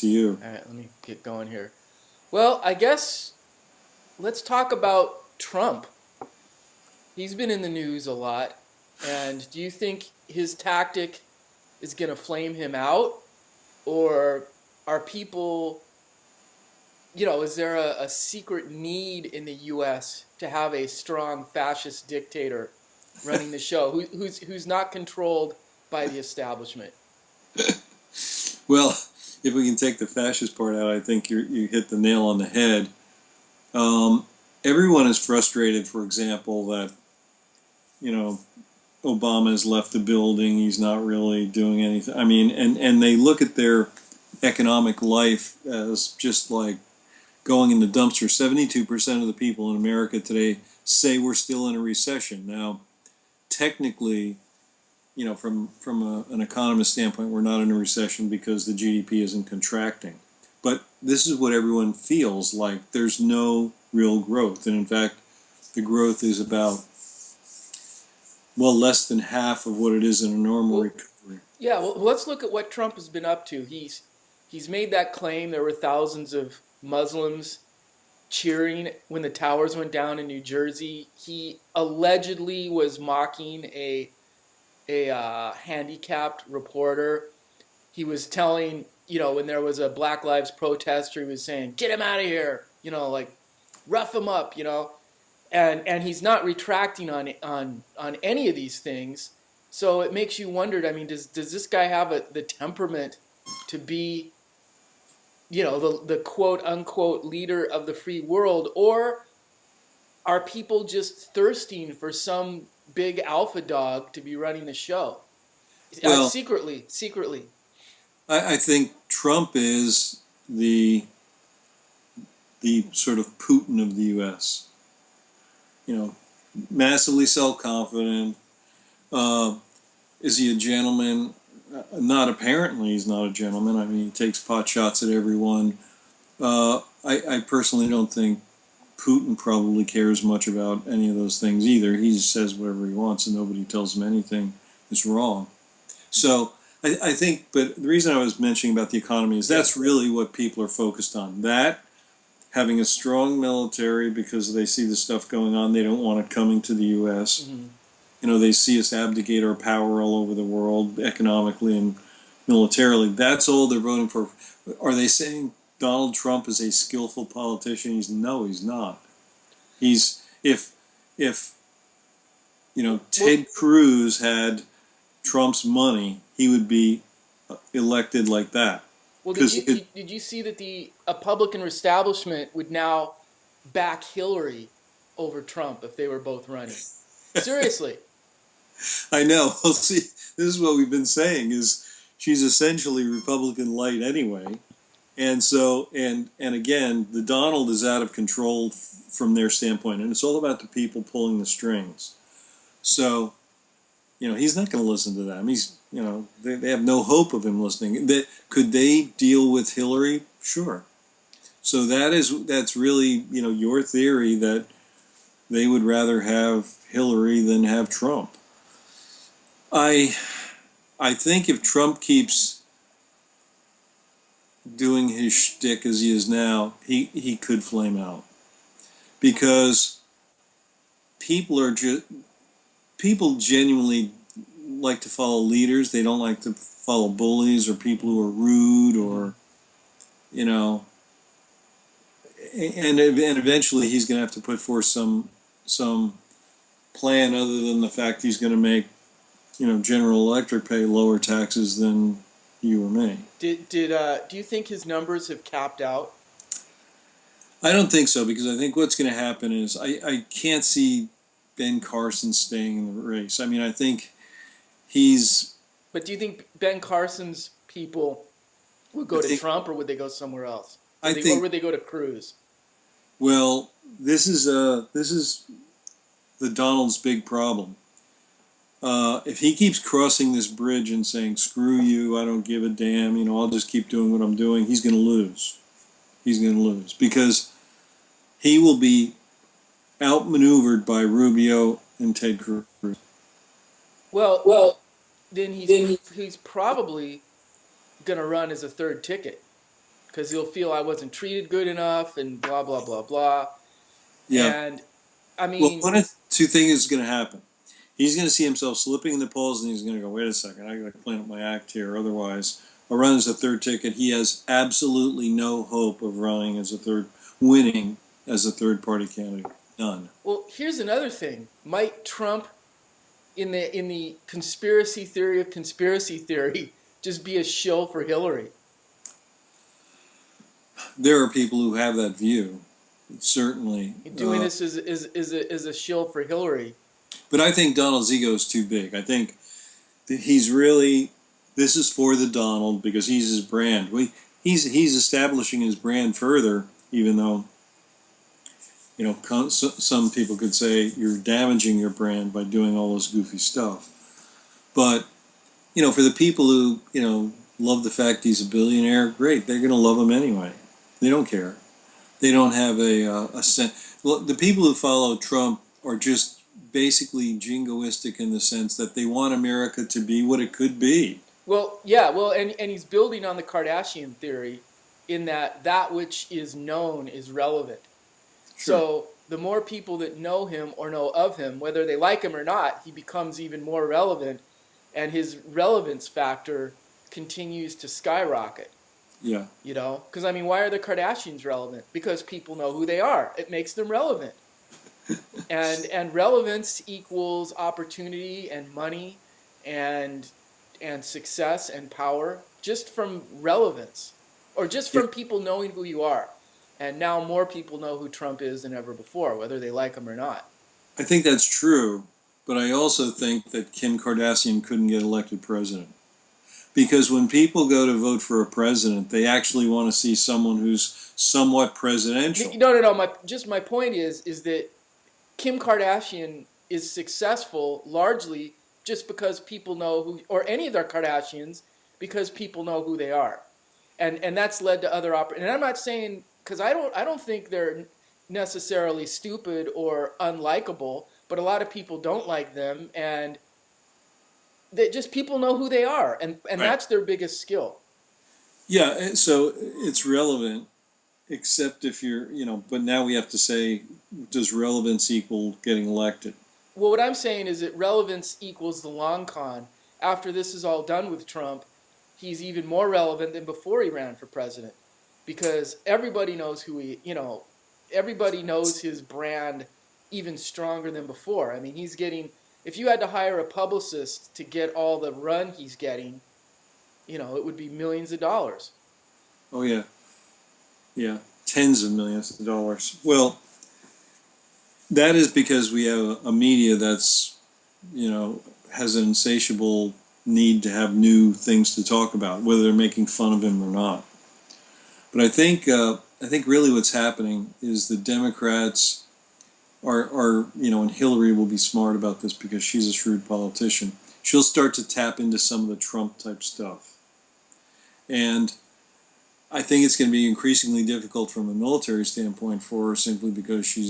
to you. All right, let me get going here. Well, I guess let's talk about Trump. He's been in the news a lot. And do you think his tactic is going to flame him out? Or are people, is there a secret need in the U.S. to have a strong fascist dictator running the show who's not controlled by the establishment? Well, if we can take the fascist part out, I think you hit the nail on the head. Everyone is frustrated, for example, that, Obama has left the building. He's not really doing anything. I mean, and they look at their economic life as just like going in the dumpster. 72% of the people in America today say we're still in a recession. Now, technically, from an economist standpoint, we're not in a recession because the GDP isn't contracting. But this is what everyone feels like. There's no real growth. And in fact, the growth is about, less than half of what it is in a normal recovery. Yeah, well, let's look at what Trump has been up to. He's made that claim. There were thousands of Muslims cheering when the towers went down in New Jersey. He allegedly was mocking a handicapped reporter. He was telling, when there was a Black Lives protester, he was saying, "Get him out of here," rough him up, and he's not retracting on any of these things. So it makes you wonder. I mean, does this guy have the temperament to be, the quote unquote leader of the free world, or are people just thirsting for some big alpha dog to be running the show? Well, secretly. I think Trump is the sort of Putin of the U.S. Massively self-confident. Is he a gentleman? Not apparently. He's not a gentleman. I mean, he takes pot shots at everyone. I personally don't think Putin probably cares much about any of those things either. He just says whatever he wants, and nobody tells him anything is wrong. So I think, but the reason I was mentioning about the economy is that's really what people are focused on. That, having a strong military because they see the stuff going on, they don't want it coming to the U.S. Mm-hmm. They see us abdicate our power all over the world, economically and militarily. That's all they're voting for. Are they saying Donald Trump is a skillful politician? No, he's not. He's if Ted Cruz had Trump's money, he would be elected like that. Well, did you see that the Publican establishment would now back Hillary over Trump if they were both running? Seriously. I know. Well, see, this is what we've been saying, is she's essentially Republican light anyway. And so, and again, the Donald is out of control from their standpoint, and it's all about the people pulling the strings. So, he's not going to listen to them. He's, they have no hope of him listening. Could they deal with Hillary? Sure. So that's really, your theory that they would rather have Hillary than have Trump. I think if Trump keeps doing his shtick as he is now, he could flame out, because people genuinely like to follow leaders. They don't like to follow bullies or people who are rude, or and eventually he's going to have to put forth some plan other than the fact he's going to make General Electric pay lower taxes than you or me. Do you think his numbers have capped out? I don't think so, because I think what's going to happen is I can't see Ben Carson staying in the race. I mean, I think he's... But do you think Ben Carson's people would go to Trump, or would they go somewhere else? Or would they go to Cruz? Well, this is the Donald's big problem. If he keeps crossing this bridge and saying, "Screw you, I don't give a damn, I'll just keep doing what I'm doing," he's going to lose. He's going to lose, because he will be outmaneuvered by Rubio and Ted Cruz. Well, then he's probably going to run as a third ticket. because he'll feel I wasn't treated good enough and blah blah blah blah. Yeah. And I Well, mean, one of two things is going to happen. He's going to see himself slipping in the polls, and he's going to go, "Wait a second, I got to clean up my act here. Otherwise, I'll run as a third ticket." He has absolutely no hope of winning as a third party candidate. None. well, here's another thing. Might Trump, in the conspiracy theory of conspiracy theory, just be a shill for Hillary? There are people who have that view, certainly. Doing this is a shill for Hillary. But I think Donald's ego is too big. I think that he's really, this is for the Donald because he's his brand. He's establishing his brand further, even though, you know, some people could say you're damaging your brand by doing all this goofy stuff. But, you know, for the people who, you know, love the fact he's a billionaire, great. They're going to love him anyway. They don't care. They don't have a sense. Well, the people who follow Trump are just basically jingoistic in the sense that they want America to be what it could be. Well, yeah, well, and he's building on the Kardashian theory in that which is known is relevant. Sure. So the more people that know him or know of him, whether they like him or not, he becomes even more relevant, and his relevance factor continues to skyrocket. Yeah. You know, because I mean, why are the Kardashians relevant? Because people know who they are. It makes them relevant. and relevance equals opportunity and money and success and power just from relevance, or just from people knowing who you are. And now more people know who Trump is than ever before, whether they like him or not. I think that's true, but I also think that Kim Kardashian couldn't get elected president. Because when people go to vote for a president, they actually want to see someone who's somewhat presidential. No. My point is that Kim Kardashian is successful largely just because people know who, or any of their Kardashians, because people know who they are, and that's led to other And I'm not saying, because I don't think they're necessarily stupid or unlikable, but a lot of people don't like them, and just people know who they are, and right. That's their biggest skill. Yeah, so it's relevant, except if you're, you know, but now we have to say, does relevance equal getting elected? Well, what I'm saying is that relevance equals the long con. After this is all done with Trump, he's even more relevant than before he ran for president, because everybody knows everybody knows his brand even stronger than before. I mean, he's getting, if you had to hire a publicist to get all the run he's getting, you know, it would be millions of dollars. Oh, yeah. Yeah, tens of millions of dollars. Well, that is because we have a media that's, you know, has an insatiable need to have new things to talk about, whether they're making fun of him or not. But I think really what's happening is the Democrats are, you know, and Hillary will be smart about this because she's a shrewd politician. She'll start to tap into some of the Trump type stuff. And I think it's going to be increasingly difficult from a military standpoint for her, simply because she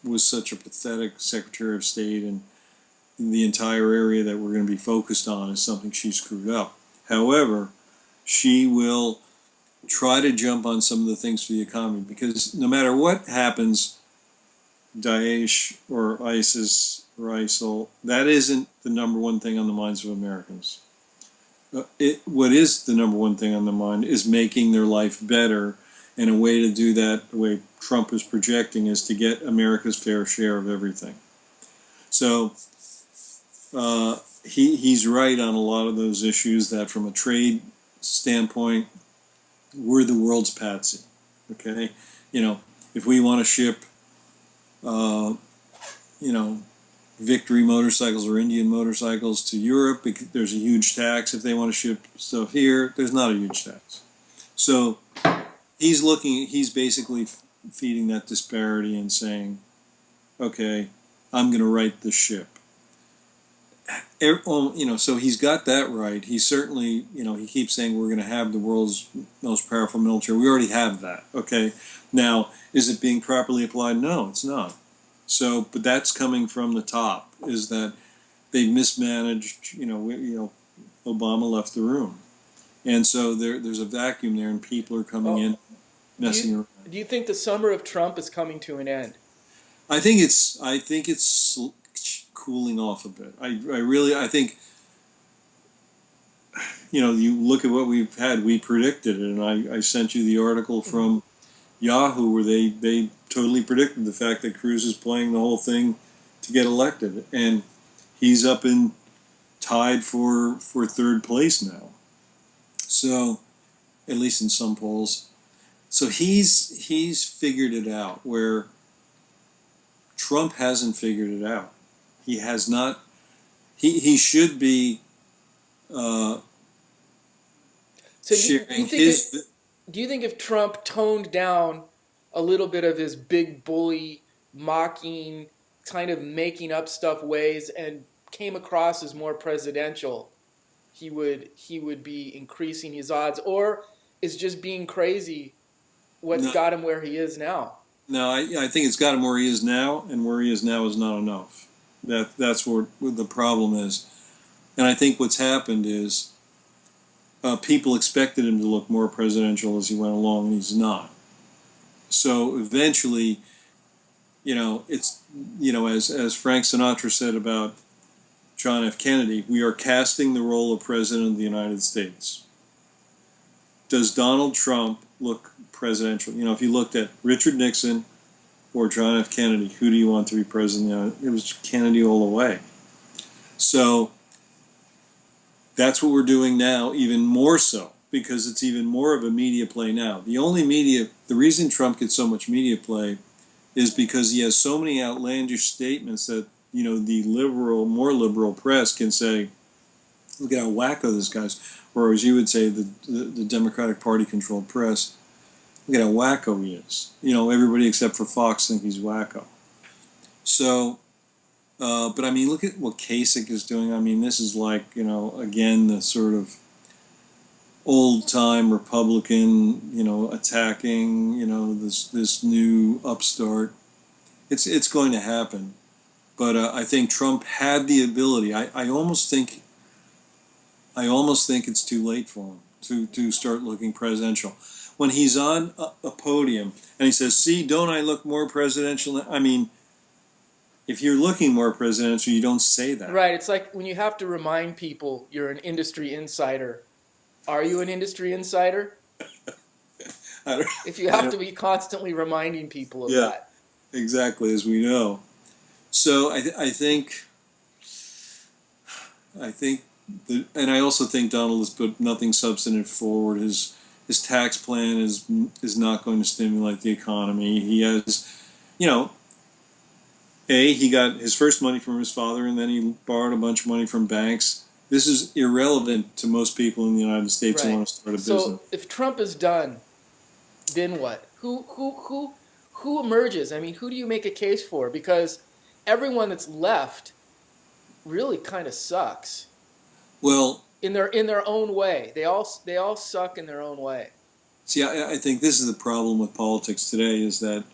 was such a pathetic Secretary of State, and the entire area that we're going to be focused on is something she screwed up. However, she will try to jump on some of the things for the economy, because no matter what happens, Daesh or ISIS or ISIL, that isn't the number one thing on the minds of Americans. What is the number one thing on the mind is making their life better, and a way to do that, the way Trump is projecting, is to get America's fair share of everything. So he's right on a lot of those issues, that from a trade standpoint, we're the world's patsy. Okay? You know, if we want to ship, you know, Victory motorcycles or Indian motorcycles to Europe, there's a huge tax. If they want to ship stuff here, there's not a huge tax. So he's basically feeding that disparity and saying, okay, I'm going to right the ship. You know, so he's got that right. He certainly, you know, he keeps saying we're going to have the world's most powerful military. We already have that. Okay. Now, is it being properly applied? No, it's not. So, but that's coming from the top, is that they mismanaged, you know, Obama left the room. And so there's a vacuum there, and people are coming Oh, in, do messing you around. do you think the summer of Trump is coming to an end? I think it's cooling off a bit. I think, you look at what we've had. We predicted it, and I sent you the article Hmm. from Yahoo where they totally predicted the fact that Cruz is playing the whole thing to get elected, and he's up in tied for third place now. So at least in some polls. So he's figured it out where Trump hasn't figured it out. He has not. He should be uh, So sharing his. do you think if Trump toned down a little bit of his big bully, mocking, kind of making up stuff ways and came across as more presidential, he would be increasing his odds, or is just being crazy what's No, got him where he is now? no. I think it's got him where he is now, and where he is now is not enough. That's what the problem is, and I think what's happened is people expected him to look more presidential as he went along, and he's not. So eventually, it's as Frank Sinatra said about John F. Kennedy, we are casting the role of President of the United States. Does Donald Trump look presidential? If you looked at Richard Nixon or John F. Kennedy, who do you want to be president? It was Kennedy all the way. So that's what we're doing now, even more so, because it's even more of a media play now. The reason Trump gets so much media play is because he has so many outlandish statements that, the more liberal press can say, look at how wacko this guy's, or as you would say, the Democratic Party controlled press, look at how wacko he is. Everybody except for Fox think he's wacko. So, but I mean, look at what Kasich is doing. I mean, this is like, again, the sort of old time Republican, attacking, this new upstart. It's going to happen. But I think Trump had the ability. I almost think it's too late for him to start looking presidential. When he's on a podium and he says, "See, don't I look more presidential?" I mean, if you're looking more presidential, you don't say that. Right. It's like when you have to remind people you're an industry insider. Are you an industry insider? I don't, If you I have don't, to be constantly reminding people of yeah, that. exactly, as we know. So I think and I also think Donald has put nothing substantive forward. His tax plan is not going to stimulate the economy. He has, you know, he got his first money from his father, and then he borrowed a bunch of money from banks. This is irrelevant to most people in the United States who Right. want to start a business. So if Trump is done, then what? Who emerges? I mean, who do you make a case for? Because everyone that's left really kind of sucks Well, in their own way. They all suck in their own way. see, I think this is the problem with politics today, is that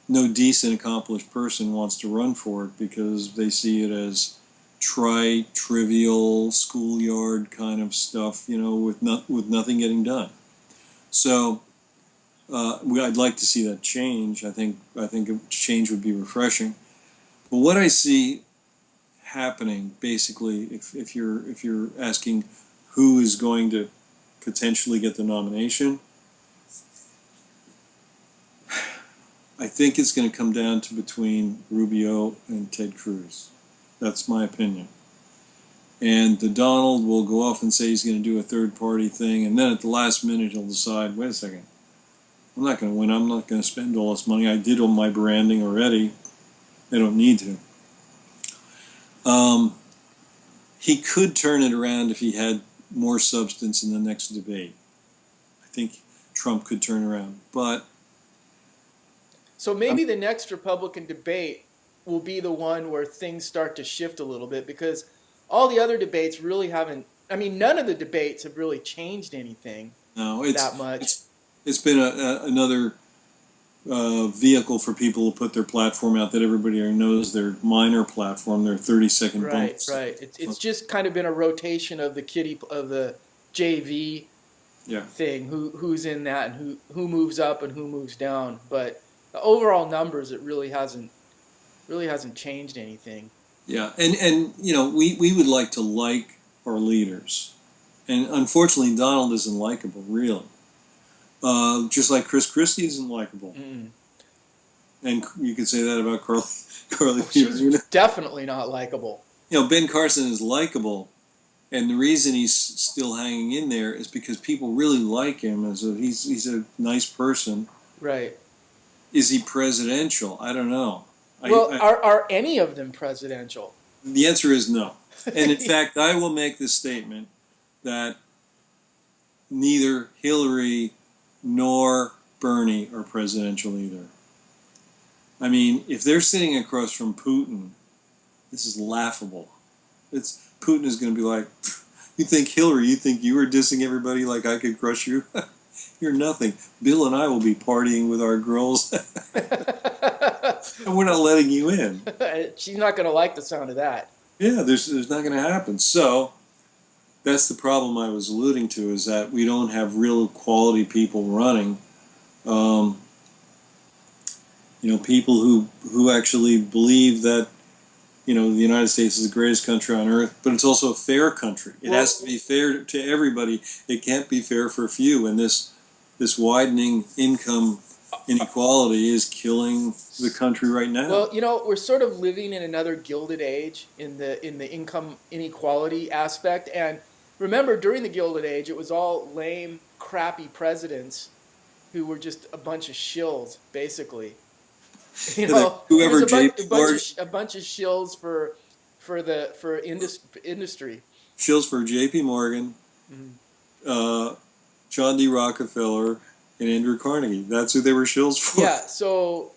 no decent, accomplished person wants to run for it because they see it as trite, trivial, schoolyard kind of stuff, with nothing getting done. So I'd like to see that change. I think a change would be refreshing. But what I see happening, basically, if you're asking who is going to potentially get the nomination, I think it's going to come down to between Rubio and Ted Cruz. That's my opinion. And the Donald will go off and say he's going to do a third party thing, and then at the last minute he'll decide, wait a second, I'm not going to win. I'm not going to spend all this money. I did all my branding already. I don't need to. He could turn it around if he had more substance in the next debate. I think Trump could turn around. But So um, maybe the next Republican debate will be the one where things start to shift a little bit, because all the other debates really haven't. I mean, none of the debates have really changed anything no, that much. it's been another vehicle for people to put their platform out that everybody already knows, their minor platform, their 30-second Right, bumps. right. It's just kind of been a rotation of the JV Yeah. thing, who's in that and who moves up and who moves down. But the overall numbers, it really hasn't changed anything. Yeah. And we would like our leaders. And unfortunately, Donald isn't likable, really. Just like Chris Christie isn't likable. Mm. And you could say that about Carly Well, she's Fiorina. definitely not likable. Ben Carson is likable, and the reason he's still hanging in there is because people really like him. He's a nice person. Right. Is he presidential? I don't know. Well, are any of them presidential? The answer is no. And in fact, I will make this statement that neither Hillary nor Bernie are presidential either. I mean, if they're sitting across from Putin, this is laughable. Putin is going to be like, you think Hillary, you think you were dissing everybody like I could crush you? You're nothing. Bill and I will be partying with our girls. And we're not letting you in. She's not going to like the sound of that. Yeah, there's not going to happen. So that's the problem I was alluding to, is that we don't have real quality people running. People who actually believe that, the United States is the greatest country on earth, but it's also a fair country. It has to be fair to everybody. It can't be fair for a few. And this widening income inequality is killing the country right now. Well, we're sort of living in another Gilded Age in the income inequality aspect. And remember, during the Gilded Age, it was all lame, crappy presidents who were just a bunch of shills, basically. Whoever a bunch of shills for industry. Shills for J.P. Morgan, John D. Rockefeller, and Andrew Carnegie. That's who they were shills for. Yeah. So,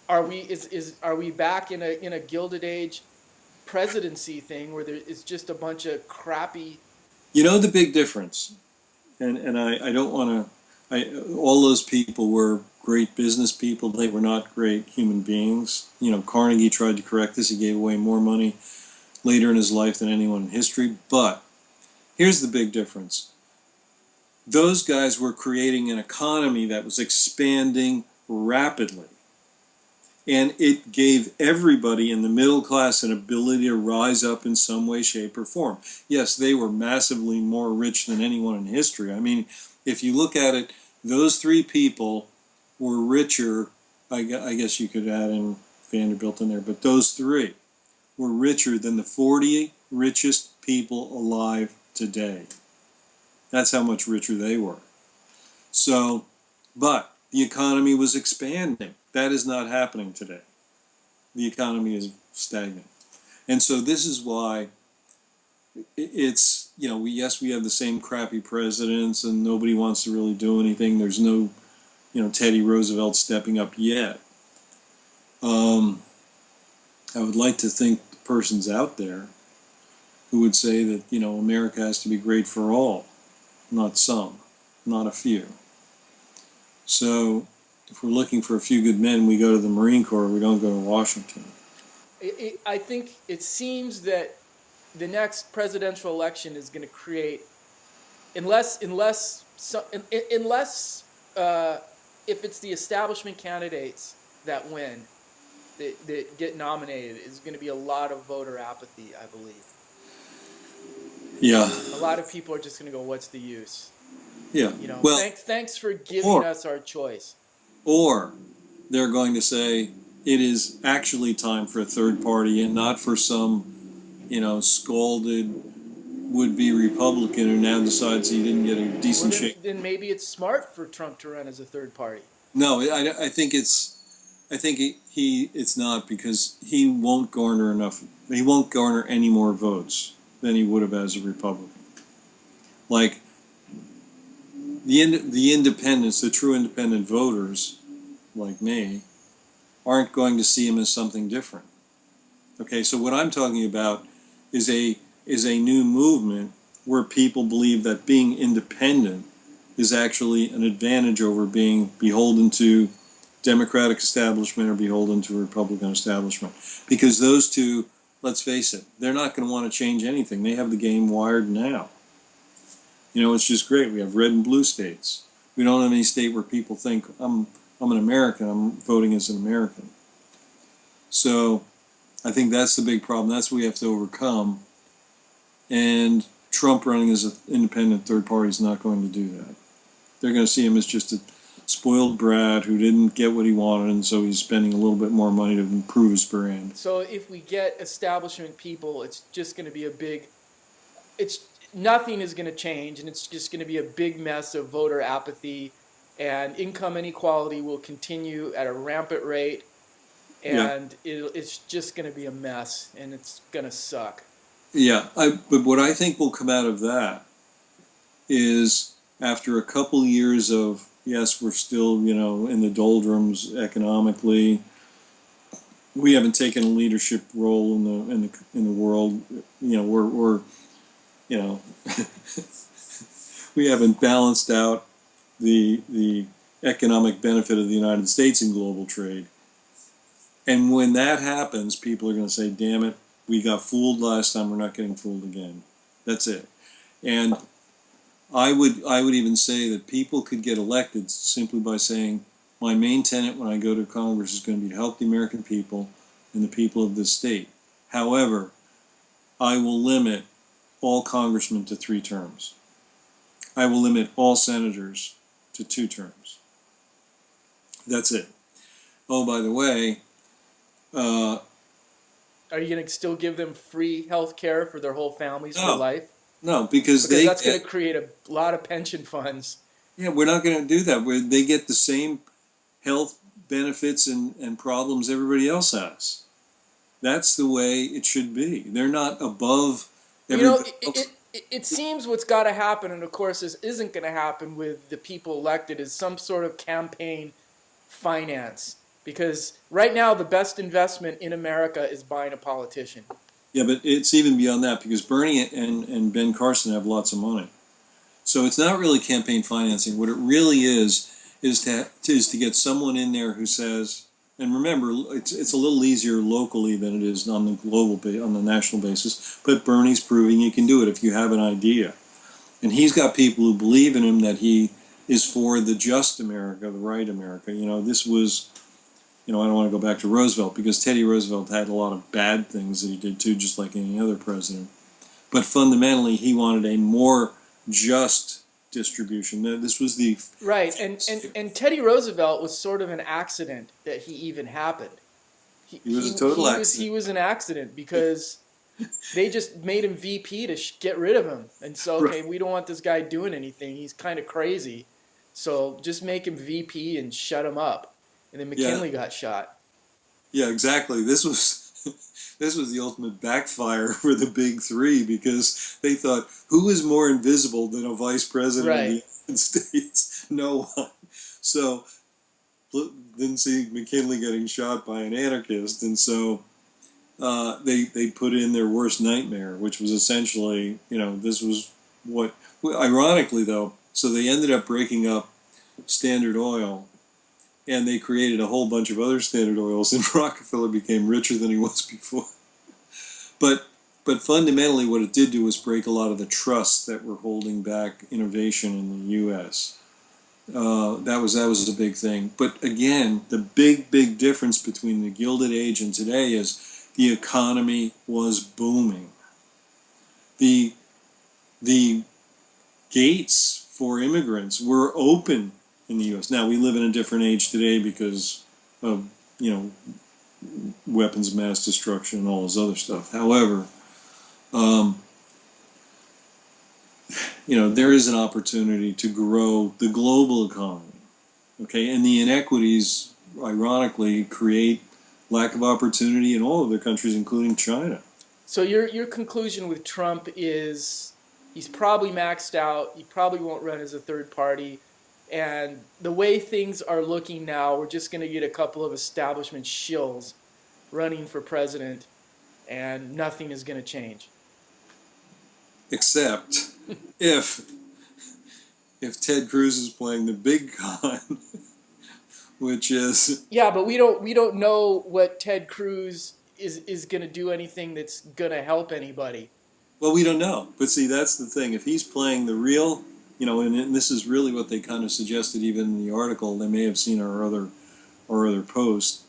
are we back in a Gilded Age presidency thing where there is just a bunch of crappy? The big difference, and I don't want to. All those people were great business people. They were not great human beings. Carnegie tried to correct this. He gave away more money later in his life than anyone in history. But here's the big difference. Those guys were creating an economy that was expanding rapidly. And it gave everybody in the middle class an ability to rise up in some way, shape, or form. Yes, they were massively more rich than anyone in history. I mean, if you look at it, those three people were richer. I guess you could add in Vanderbilt in there, but those three were richer than the 40 richest people alive today. That's how much richer they were. So, but the economy was expanding. That is not happening today. The economy is stagnant. And so this is why it's, we have the same crappy presidents and nobody wants to really do anything. There's no, Teddy Roosevelt stepping up yet. I would like to think the person's out there who would say that, America has to be great for all, not some, not a few. So if we're looking for a few good men, we go to the Marine Corps, we don't go to Washington. I think it seems that the next presidential election is going to create, unless if it's the establishment candidates that win, that get nominated, is going to be a lot of voter apathy, I believe. Yeah. A lot of people are just going to go, what's the use? Yeah. Well, thanks for giving us our choice. Or they're going to say it is actually time for a third party and not for some, scalded would-be Republican who now decides he didn't get a decent shake. Then maybe it's smart for Trump to run as a third party. No, I think it's not, because he won't garner any more votes than he would have as a Republican. Like the independents, the true independent voters, like me, aren't going to see him as something different. Okay, so what I'm talking about is a new movement where people believe that being independent is actually an advantage over being beholden to Democratic establishment or beholden to Republican establishment. Because those two, let's face it, they're not going to want to change anything. They have the game wired now. It's just great. We have red and blue states. We don't have any state where people think I'm an American. I'm voting as an American. So I think that's the big problem. That's what we have to overcome. And Trump running as an independent third party is not going to do that. They're going to see him as just a spoiled brat who didn't get what he wanted, and so he's spending a little bit more money to improve his brand. So if we get establishment people, it's just going to be a big. Nothing is going to change, and it's just going to be a big mess of voter apathy, and income inequality will continue at a rampant rate, and it's just going to be a mess, and it's going to suck. Yeah, but what I think will come out of that is after a couple years of, yes, we're still, in the doldrums economically. We haven't taken a leadership role in the world. We're we haven't balanced out the economic benefit of the United States in global trade. And when that happens, people are going to say, "Damn it, we got fooled last time. We're not getting fooled again." That's it. And I would even say that people could get elected simply by saying, my main tenet when I go to Congress is going to be to help the American people and the people of this state. However, I will limit all congressmen to 3 terms. I will limit all senators to 2 terms. That's it. Oh, by the way, are you going to still give them free health care for their whole families for life? No, because that's going to create a lot of pension funds. Yeah, we're not going to do that. They get the same health benefits and problems everybody else has. That's the way it should be. They're not above everybody else. It seems what's got to happen, and of course this isn't going to happen with the people elected, is some sort of campaign finance. Because right now the best investment in America is buying a politician. Yeah, but it's even beyond that, because Bernie and Ben Carson have lots of money. So it's not really campaign financing. What it really is to get someone in there who says, and remember, it's a little easier locally than it is on the national basis. But Bernie's proving you can do it if you have an idea, and he's got people who believe in him, that he is for the just America, the right America. This was, I don't want to go back to Roosevelt, because Teddy Roosevelt had a lot of bad things that he did too, just like any other president. But fundamentally, he wanted a more just distribution. This was the right, and Teddy Roosevelt was sort of an accident that he even happened. He was a total accident. He was an accident because they just made him VP to get rid of him, and so we don't want this guy doing anything. He's kind of crazy, so just make him VP and shut him up. And then McKinley got shot. Yeah, exactly. This was the ultimate backfire for the big 3, because they thought, who is more invisible than a vice president of the United States? No one. So didn't see McKinley getting shot by an anarchist, and so they put in their worst nightmare, which was essentially, this was what. Ironically, though, so they ended up breaking up Standard Oil. And they created a whole bunch of other Standard Oils, and Rockefeller became richer than he was before. But fundamentally, what it did do was break a lot of the trusts that were holding back innovation in the U.S. That was a big thing. But again, the big difference between the Gilded Age and today is the economy was booming. The gates for immigrants were open in the U.S. Now, we live in a different age today because of, weapons of mass destruction and all this other stuff. However, there is an opportunity to grow the global economy, okay? And the inequities, ironically, create lack of opportunity in all of their countries, including China. So your conclusion with Trump is he's probably maxed out. He probably won't run as a third party. And the way things are looking now, we're just going to get a couple of establishment shills running for president, and nothing is going to change. Except if Ted Cruz is playing the big con, which is... Yeah, but we don't know what Ted Cruz is going to do anything that's going to help anybody. Well, we don't know. But see, that's the thing. If he's playing the real, and this is really what they kind of suggested even in the article. They may have seen our other post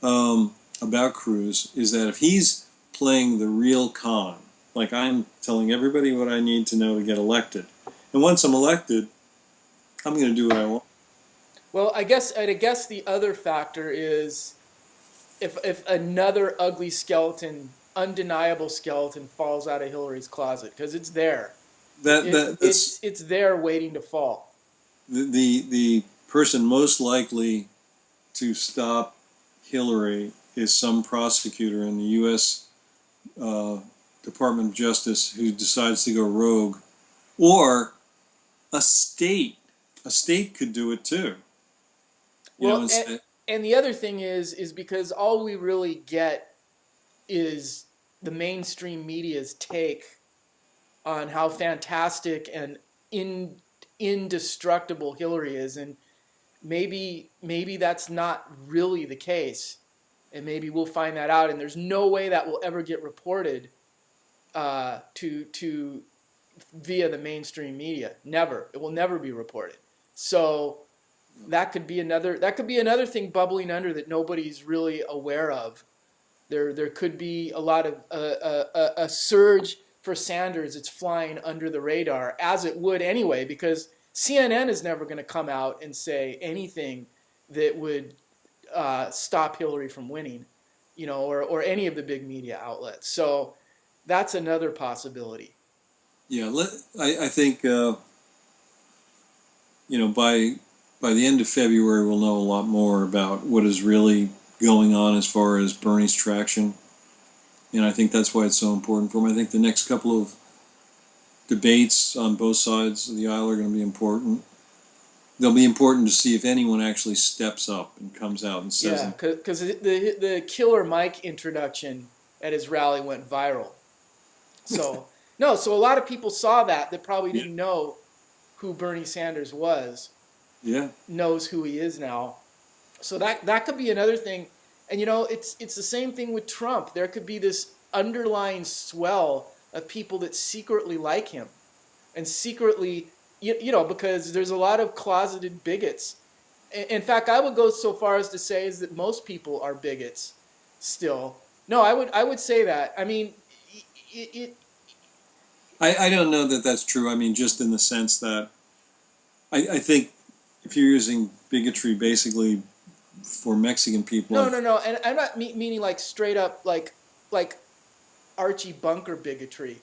about Cruz, is that if he's playing the real con, like I'm telling everybody what I need to know to get elected, and once I'm elected, I'm going to do what I want. Well, I guess the other factor is if another ugly skeleton, undeniable skeleton, falls out of Hillary's closet, because it's there. It's there waiting to fall. The person most likely to stop Hillary is some prosecutor in the U.S. Department of Justice who decides to go rogue, or a state. A state could do it too. Well, and the other thing is because all we really get is the mainstream media's take on how fantastic and indestructible Hillary is, and maybe that's not really the case, and maybe we'll find that out. And there's no way that will ever get reported to via the mainstream media. Never. It will never be reported. So that could be another thing bubbling under that nobody's really aware of. There could be a lot of a surge for Sanders. It's flying under the radar, as it would anyway, because CNN is never going to come out and say anything that would stop Hillary from winning, or any of the big media outlets. So that's another possibility. Yeah, I think by the end of February we'll know a lot more about what is really going on as far as Bernie's traction, and I think that's why it's so important for him. I think the next couple of debates on both sides of the aisle are going to be important. They'll be important to see if anyone actually steps up and comes out and says, yeah, because the Killer Mike introduction at his rally went viral. So no, so a lot of people saw that probably didn't know who Bernie Sanders was. Yeah, knows who he is now. So that could be another thing. And it's the same thing with Trump. There could be this underlying swell of people that secretly like him, and secretly, because there's a lot of closeted bigots. In fact, I would go so far as to say is that most people are bigots still. No, I would say that. I mean, I don't know that that's true. I mean, just in the sense that I think if you're using bigotry basically for Mexican people. No, and I'm not meaning like straight up like Archie Bunker bigotry,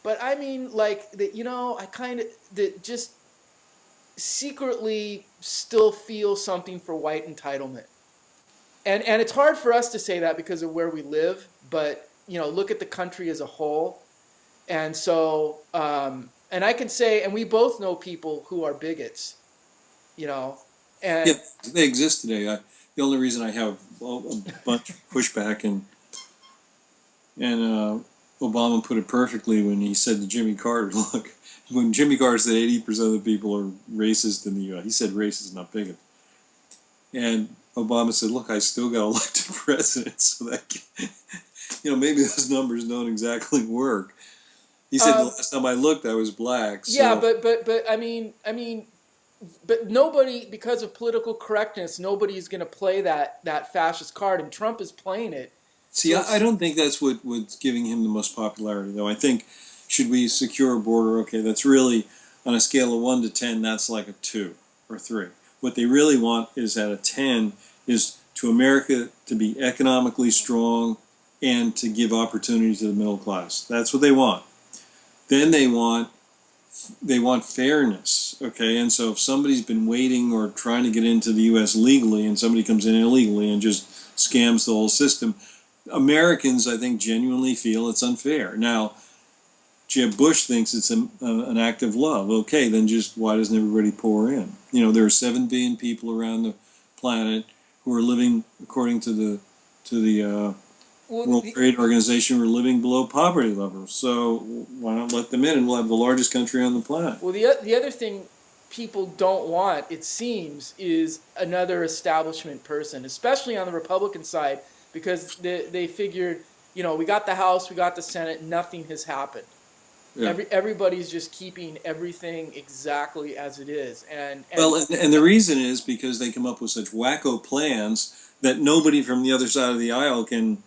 but I mean like that. I kind of that just secretly still feel something for white entitlement, and it's hard for us to say that because of where we live. But look at the country as a whole, and so and I can say, and we both know people who are bigots, and yeah, they exist today. The only reason I have a bunch of pushback, and Obama put it perfectly when he said to Jimmy Carter, look, when Jimmy Carter said 80% of the people are racist in the U.S., he said racist, not bigot. And Obama said, look, I still got elected president, so that, maybe those numbers don't exactly work. He said the last time I looked, I was black. So. Yeah, but I mean, but nobody, because of political correctness, nobody's going to play that fascist card, and Trump is playing it. See, so I don't think that's what's giving him the most popularity, though. I think, should we secure a border? Okay, that's really, on a scale of 1 to 10, that's like a 2 or 3. What they really want is at a 10 is to America to be economically strong and to give opportunity to the middle class. That's what they want. Then they want fairness, okay? And so if somebody's been waiting or trying to get into the U.S. legally and somebody comes in illegally and just scams the whole system, Americans, I think, genuinely feel it's unfair. Now, Jeb Bush thinks it's an act of love. Okay, then just why doesn't everybody pour in? There are 7 billion people around the planet who are living, according to the World Trade Organization, who are living below poverty level. So why not let them in, and we'll have the largest country on the planet? Well, the other thing people don't want, it seems, is another establishment person, especially on the Republican side, because they figured, we got the House, we got the Senate, nothing has happened. Yeah. Everybody's just keeping everything exactly as it is, Well, and the reason is because they come up with such wacko plans that nobody from the other side of the aisle can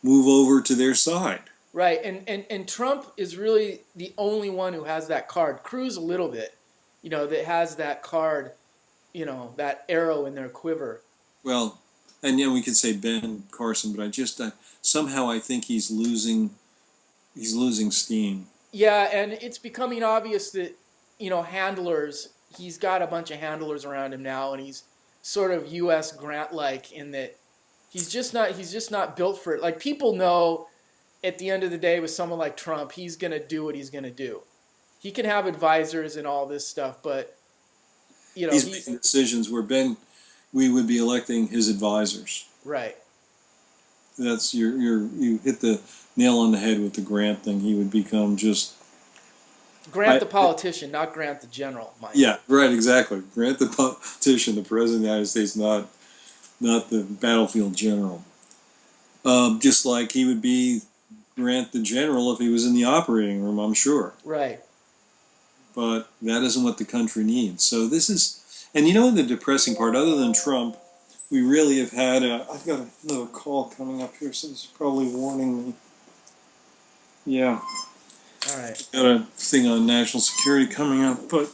move over to their side. right, and Trump is really the only one who has that card. Cruz a little bit, that has that card, that arrow in their quiver. Well, and yeah, we could say Ben Carson, but somehow I think he's losing steam. Yeah, and it's becoming obvious that, handlers, he's got a bunch of handlers around him now, and he's sort of US Grant like in that he's just not built for it. Like, people know at the end of the day with someone like Trump, he's going to do what he's going to do. He can have advisors and all this stuff, but He's making decisions where we would be electing his advisors. right. That's you hit the nail on the head with the Grant thing. He would become just Grant the politician, not Grant the general, Mike. yeah, right, exactly. Grant the politician, the president of the United States, not the battlefield general. Just like he would be Grant the general if he was in the operating room, I'm sure. Right. But that isn't what the country needs. So this is, and the depressing part, other than Trump, we really have had I've got another call coming up here, so it's probably warning me. Yeah. All right. Got a thing on national security coming up, but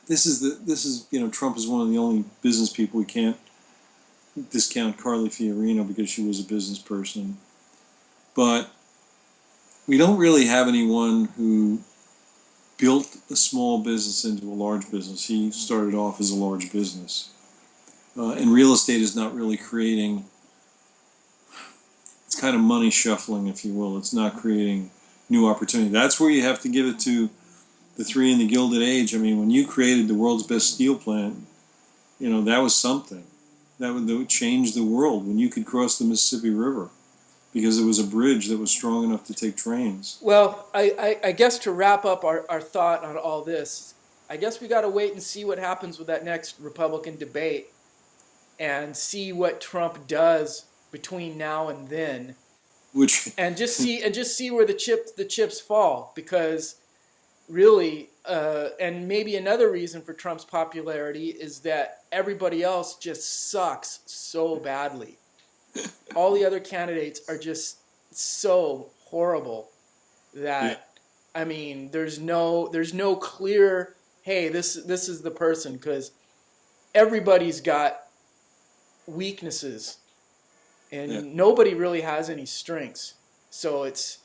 this is Trump is one of the only business people we can't discount Carly Fiorina because she was a business person, but we don't really have anyone who built a small business into a large business. He started off as a large business, and real estate is not really creating. It's kind of money shuffling, if you will. It's not creating new opportunity. That's where you have to give it to the three in the Gilded Age. I mean, when you created the world's best steel plant, that was something. That would change the world when you could cross the Mississippi River because it was a bridge that was strong enough to take trains. Well, I guess to wrap up our thought on all this, I guess we got to wait and see what happens with that next Republican debate and see what Trump does between now and then, and just see where the chips fall, because really, and maybe another reason for Trump's popularity is that everybody else just sucks so badly. All the other candidates are just so horrible that I mean, there's no clear, hey, this is the person, because everybody's got weaknesses and nobody really has any strengths. So it's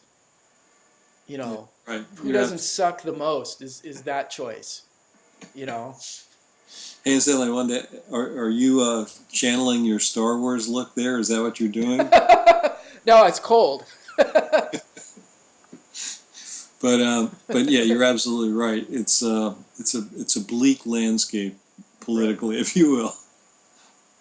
Right. who doesn't suck the most is that choice. Hey, Stanley, one day, are you channeling your Star Wars look there? Is that what you're doing? No, it's cold. But yeah, you're absolutely right. It's a bleak landscape politically, if you will.